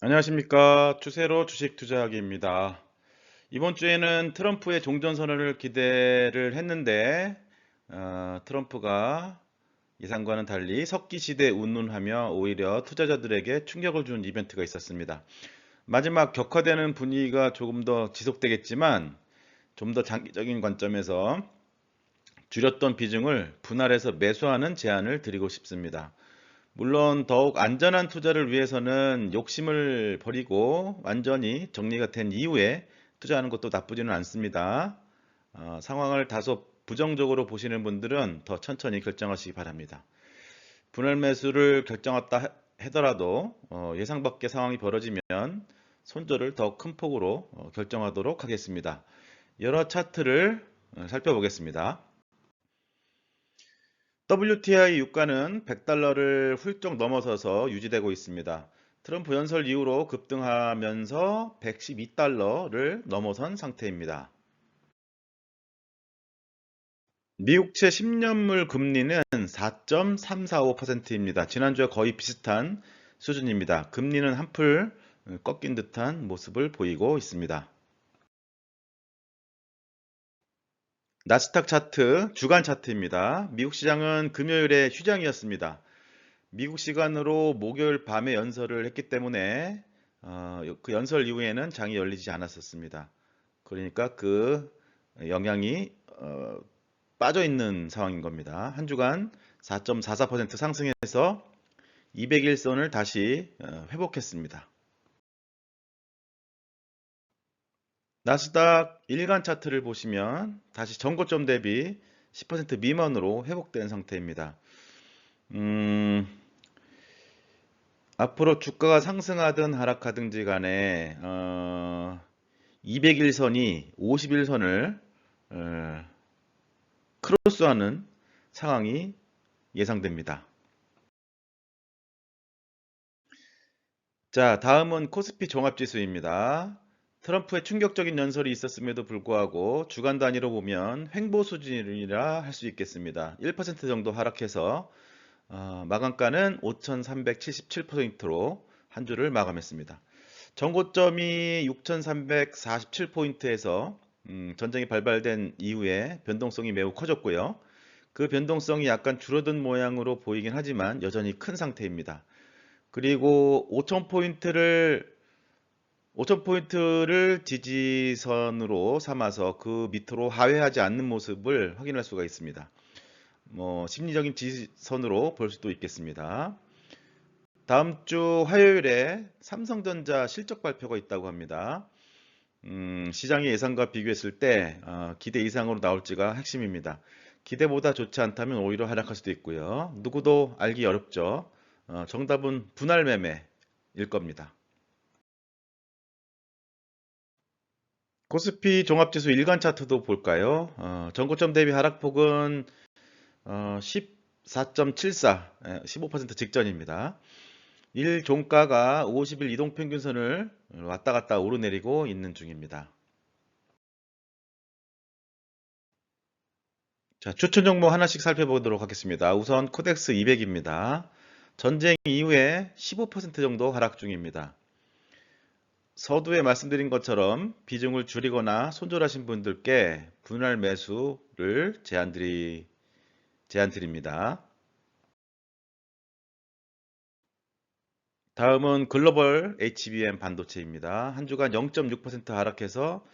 안녕하십니까. 추세로 주식 투자하기입니다. 이번 주에는 트럼프의 종전선언을 기대를 했는데, 트럼프가 예상과는 달리 석기시대 운운하며 오히려 투자자들에게 충격을 준 이벤트가 있었습니다. 마지막 격화되는 분위기가 조금 더 지속되겠지만, 좀 더 장기적인 관점에서 줄였던 비중을 분할해서 매수하는 제안을 드리고 싶습니다. 물론 더욱 안전한 투자를 위해서는 욕심을 버리고 완전히 정리가 된 이후에 투자하는 것도 나쁘지는 않습니다. 상황을 다소 부정적으로 보시는 분들은 더 천천히 결정하시기 바랍니다. 분할 매수를 결정했다 하더라도 예상 밖의 상황이 벌어지면 손절을 더 큰 폭으로 결정하도록 하겠습니다. 여러 차트를 살펴보겠습니다. WTI 유가는 100달러를 훌쩍 넘어서서 유지되고 있습니다. 트럼프 연설 이후로 급등하면서 112달러를 넘어선 상태입니다. 미국채 10년물 금리는 4.345%입니다. 지난주와 거의 비슷한 수준입니다. 금리는 한풀 꺾인 듯한 모습을 보이고 있습니다. 나스닥 차트, 주간 차트입니다. 미국 시장은 금요일에 휴장이었습니다. 미국 시간으로 목요일 밤에 연설을 했기 때문에 그 연설 이후에는 장이 열리지 않았었습니다. 그러니까 그 영향이 빠져 있는 상황인 겁니다. 한 주간 4.44% 상승해서 200일선을 다시 회복했습니다. 나스닥 일간 차트를 보시면 다시 전고점 대비 10% 미만으로 회복된 상태입니다. 음, 앞으로 주가가 상승하든 하락하든지 간에 200일선이 50일선을 크로스하는 상황이 예상됩니다. 자, 다음은 코스피 종합지수입니다. 트럼프의 충격적인 연설이 있었음에도 불구하고 주간 단위로 보면 횡보 수준이라 할 수 있겠습니다. 1% 정도 하락해서 마감가는 5,377포인트로 한 주를 마감했습니다. 전고점이 6,347포인트에서 전쟁이 발발된 이후에 변동성이 매우 커졌고요. 그 변동성이 약간 줄어든 모양으로 보이긴 하지만 여전히 큰 상태입니다. 그리고 5,000포인트를 지지선으로 삼아서 그 밑으로 하회하지 않는 모습을 확인할 수가 있습니다. 심리적인 지지선으로 볼 수도 있겠습니다. 다음 주 화요일에 삼성전자 실적 발표가 있다고 합니다. 시장의 예상과 비교했을 때 기대 이상으로 나올지가 핵심입니다. 기대보다 좋지 않다면 오히려 하락할 수도 있고요. 누구도 알기 어렵죠. 정답은 분할 매매일 겁니다. 코스피 종합지수 일간 차트도 볼까요? 전고점 대비 하락폭은 14.74, 15% 직전입니다. 일 종가가 50일 이동평균선을 왔다 갔다 오르내리고 있는 중입니다. 자, 추천 종목 하나씩 살펴보도록 하겠습니다. 우선 코덱스 200입니다. 전쟁 이후에 15% 정도 하락 중입니다. 서두에 말씀드린 것처럼 비중을 줄이거나 손절하신 분들께 분할 매수를 제안 드립니다. 다음은 글로벌 HBM 반도체입니다. 한 주간 0.6% 하락해서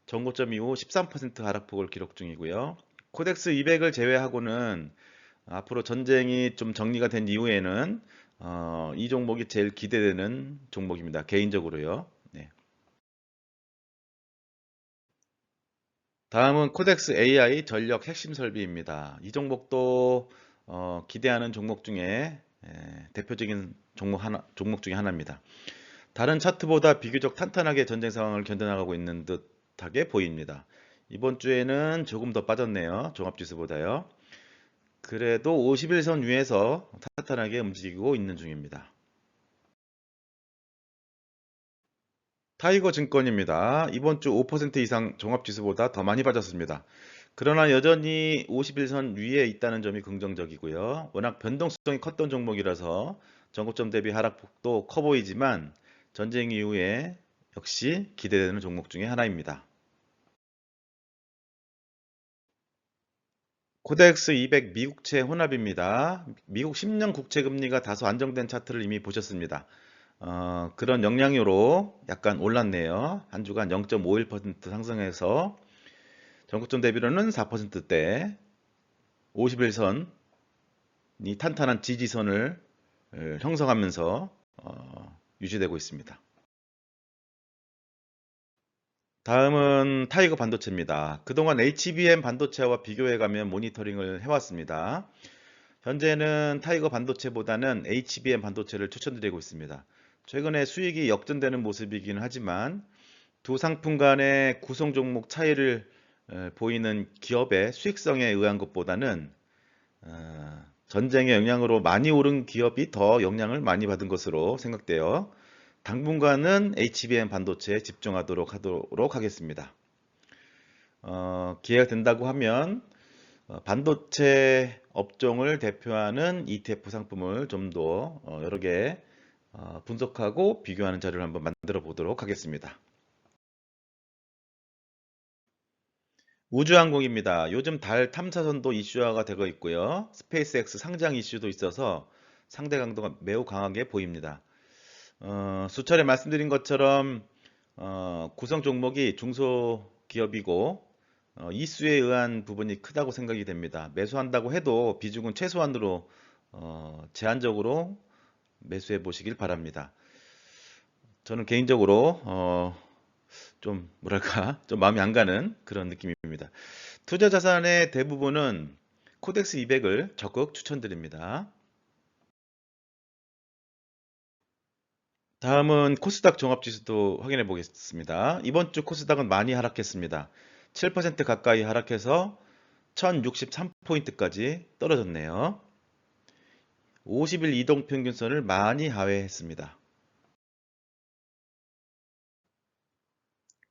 전고점 이후 13% 하락폭을 기록 중이고요. 코덱스 200을 제외하고는 앞으로 전쟁이 좀 정리가 된 이후에는 이 종목이 제일 기대되는 종목입니다. 개인적으로요. 네. 다음은 코덱스 AI 전력 핵심 설비입니다. 이 종목도 기대하는 종목 중에 대표적인 종목 중에 하나입니다. 다른 차트보다 비교적 탄탄하게 전쟁 상황을 견뎌나가고 있는 듯하게 보입니다. 이번 주에는 조금 더 빠졌네요. 종합지수보다요. 그래도 51선 위에서 탄탄하게 움직이고 있는 중입니다. 타이거 증권입니다. 이번 주 5% 이상 종합지수보다 더 많이 빠졌습니다. 그러나 여전히 51선 위에 있다는 점이 긍정적이고요. 워낙 변동성이 컸던 종목이라서 전고점 대비 하락폭도 커 보이지만 전쟁 이후에 역시 기대되는 종목 중에 하나입니다. 코덱스 200 미국채 혼합입니다. 미국 10년 국채 금리가 다소 안정된 차트를 이미 보셨습니다. 그런 영향으로 약간 올랐네요. 한 주간 0.51% 상승해서 전고점 대비로는 4%대 51선이 탄탄한 지지선을 형성하면서 유지되고 있습니다. 다음은 타이거 반도체입니다. 그동안 HBM 반도체와 비교해가며 모니터링을 해왔습니다. 현재는 타이거 반도체보다는 HBM 반도체를 추천드리고 있습니다. 최근에 수익이 역전되는 모습이긴 하지만 두 상품 간의 구성 종목 차이를 보이는 기업의 수익성에 의한 것보다는 전쟁의 영향으로 많이 오른 기업이 더 영향을 많이 받은 것으로 생각되어 당분간은 HBM 반도체에 집중하도록 하겠습니다. 기회가 된다고 하면 반도체 업종을 대표하는 ETF 상품을 좀 더 여러 개 분석하고 비교하는 자료를 한번 만들어 보도록 하겠습니다. 우주항공입니다. 요즘 달 탐사선도 이슈화가 되고 있고요. 스페이스X 상장 이슈도 있어서 상대 강도가 매우 강하게 보입니다. 수차례 말씀드린 것처럼 구성 종목이 중소기업이고 이수에 의한 부분이 크다고 생각이 됩니다. 매수한다고 해도 비중은 최소한으로 제한적으로 매수해 보시길 바랍니다. 저는 개인적으로 좀 뭐랄까 좀 마음이 안 가는 그런 느낌입니다. 투자 자산의 대부분은 코덱스 200을 적극 추천드립니다. 다음은 코스닥 종합지수도 확인해 보겠습니다. 이번 주 코스닥은 많이 하락했습니다. 7% 가까이 하락해서 1063포인트까지 떨어졌네요. 50일 이동평균선을 많이 하회했습니다.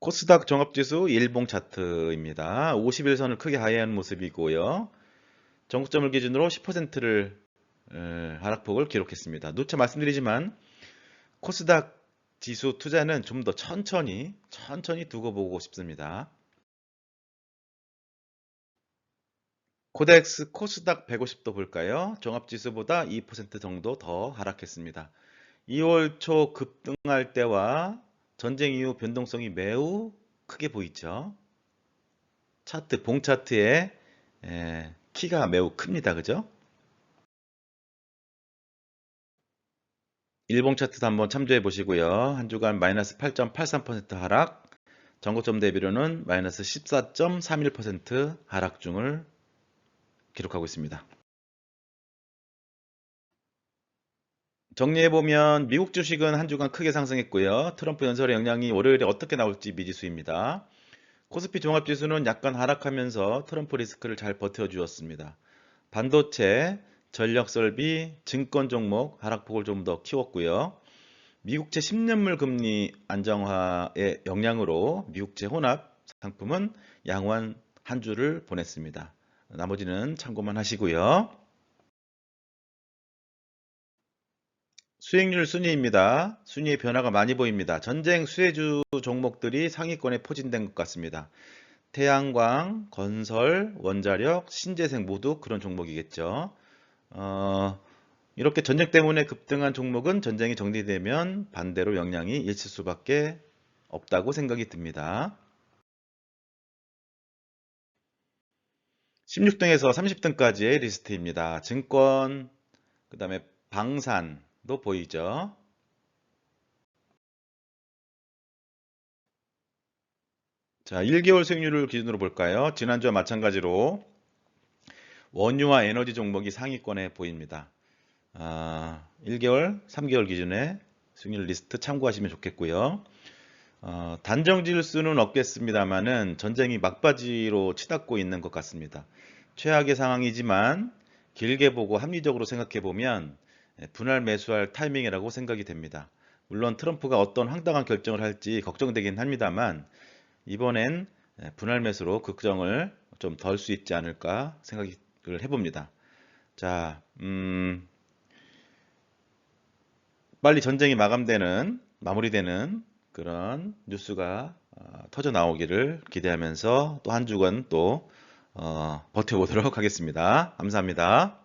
코스닥 종합지수 일봉 차트입니다. 51선을 크게 하회한 모습이고요. 정점을 기준으로 10%를 하락폭을 기록했습니다. 누차 말씀드리지만 코스닥 지수 투자는 좀 더 천천히 두고 보고 싶습니다. 코덱스 코스닥 150도 볼까요? 종합지수보다 2% 정도 더 하락했습니다. 2월 초 급등할 때와 전쟁 이후 변동성이 매우 크게 보이죠. 차트, 봉 차트의 키가 매우 큽니다. 그죠? 일봉 차트도 한번 참조해 보시고요. 한 주간 마이너스 8.83% 하락, 전고점 대비로는 마이너스 14.31% 하락 중을 기록하고 있습니다. 정리해보면 미국 주식은 한 주간 크게 상승했고요. 트럼프 연설의 영향이 월요일에 어떻게 나올지 미지수입니다. 코스피 종합지수는 약간 하락하면서 트럼프 리스크를 잘 버텨주었습니다. 반도체, 전력설비, 증권 종목 하락폭을 좀 더 키웠고요. 미국채 10년물 금리 안정화의 영향으로 미국채 혼합 상품은 양호한 한 주를 보냈습니다. 나머지는 참고만 하시고요. 수익률 순위입니다. 순위의 변화가 많이 보입니다. 전쟁 수혜주 종목들이 상위권에 포진된 것 같습니다. 태양광, 건설, 원자력, 신재생 모두 그런 종목이겠죠. 이렇게 전쟁 때문에 급등한 종목은 전쟁이 정리되면 반대로 영향이 있을 수밖에 없다고 생각이 듭니다. 16등에서 30등까지의 리스트입니다. 증권, 그 다음에 방산도 보이죠. 자, 1개월 수익률을 기준으로 볼까요? 지난주와 마찬가지로 원유와 에너지 종목이 상위권에 보입니다. 1개월, 3개월 기준의 수익률 리스트 참고하시면 좋겠고요. 단정 지을 수는 없겠습니다만은 전쟁이 막바지로 치닫고 있는 것 같습니다. 최악의 상황이지만 길게 보고 합리적으로 생각해 보면 분할 매수할 타이밍이라고 생각이 됩니다. 물론 트럼프가 어떤 황당한 결정을 할지 걱정되긴 합니다만 이번엔 분할 매수로 걱정을 좀 덜 수 있지 않을까 생각을 해봅니다. 자, 빨리 전쟁이 마감되는 마무리되는 그런 뉴스가 터져 나오기를 기대하면서 또 한 주간 또 버텨보도록 하겠습니다. 감사합니다.